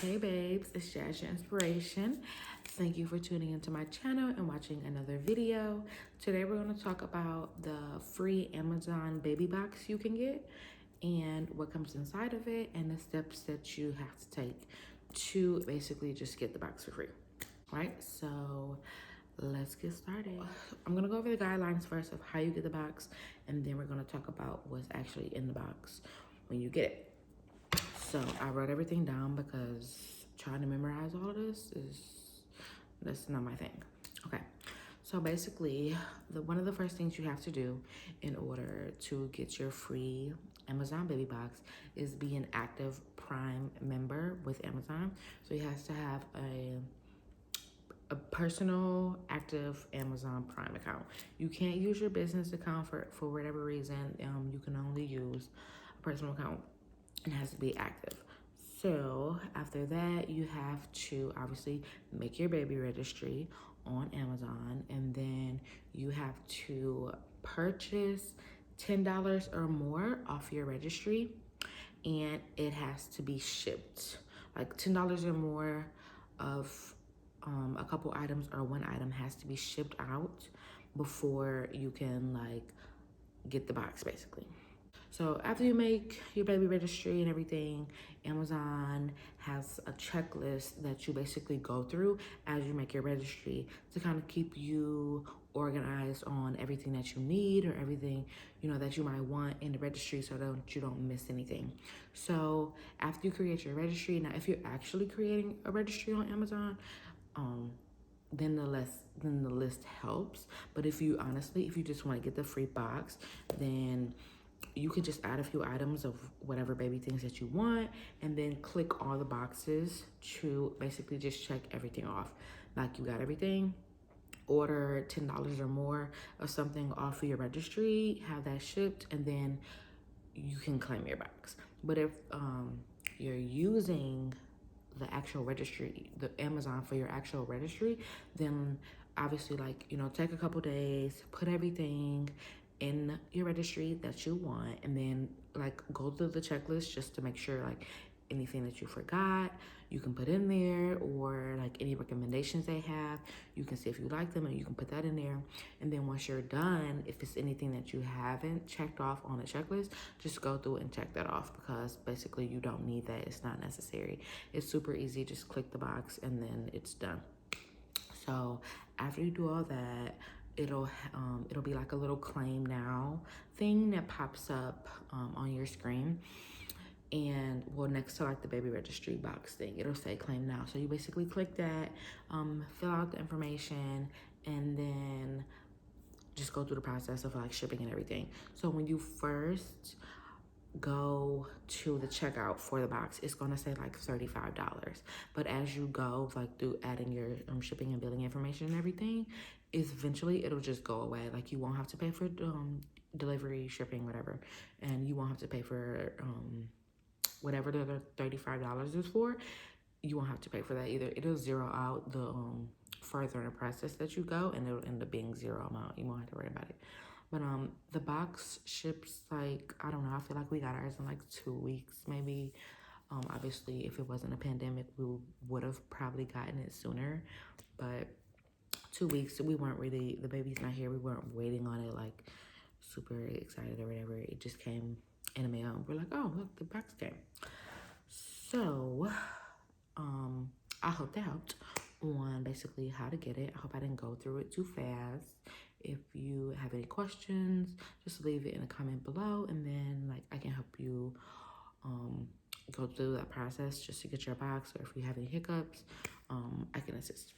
Hey babes, it's Jazz Your Inspiration. Thank you for tuning into my channel and watching another video. Today we're going to talk about the free Amazon baby box you can get and what comes inside of it and the steps that you have to take to basically just get the box for free. Right? So let's get started. I'm going to go over the guidelines first of how you get the box, and then we're going to talk about what's actually in the box when you get it. So I wrote everything down because trying to memorize all of this that's not my thing. Okay. So basically, one of the first things you have to do in order to get your free Amazon baby box is be an active Prime member with Amazon. So you have to have a personal active Amazon Prime account. You can't use your business account for whatever reason. You can only use a personal account. It has to be active. So after that, you have to obviously make your baby registry on Amazon, and then you have to purchase $10 or more off your registry, and it has to be shipped. Like $10 or more of a couple items or one item has to be shipped out before you can like get the box basically. So after you make your baby registry and everything, Amazon has a checklist that you basically go through as you make your registry to kind of keep you organized on everything that you need or everything, you know, that you might want in the registry so that you don't miss anything. So after you create your registry, now if you're actually creating a registry on Amazon, then the list helps. But if you just want to get the free box, then you can just add a few items of whatever baby things that you want and then click all the boxes to basically just check everything off. Like you got everything, order $10 or more of something off of your registry, have that shipped, and then you can claim your box. But if you're using the actual registry, the Amazon for your actual registry, then obviously like, you know, take a couple days, put everything in your registry that you want, and then like go through the checklist just to make sure like anything that you forgot you can put in there, or like any recommendations they have, you can see if you like them and you can put that in there. And then once you're done, if it's anything that you haven't checked off on the checklist, just go through and check that off, because basically you don't need that. It's not necessary. It's super easy. Just click the box and then it's done. So after you do all that, it'll be like a little claim now thing that pops up on your screen, and well, next to like the baby registry box thing, it'll say claim now. So you basically click that, fill out the information, and then just go through the process of like shipping and everything. So when you first go to the checkout for the box, it's gonna say like $35. But as you go like through adding your shipping and billing information and everything, eventually it'll just go away. Like you won't have to pay for delivery, shipping, whatever, and you won't have to pay for whatever the $35 is for. You won't have to pay for that either. It'll zero out the further in the process that you go, and it'll end up being zero amount. You won't have to worry about it. But the box ships like, I don't know, I feel like we got ours in like 2 weeks maybe. Obviously if it wasn't a pandemic, we would have probably gotten it sooner, but 2 weeks, we weren't really, the baby's not here, we weren't waiting on it like super excited or whatever. It just came in the mail. We're like, oh look, the box came. So I hope that helped on basically how to get it. I hope I didn't go through it too fast. If you have any questions, just leave it in a comment below, and then like I can help you go through that process just to get your box, or if you have any hiccups, I can assist.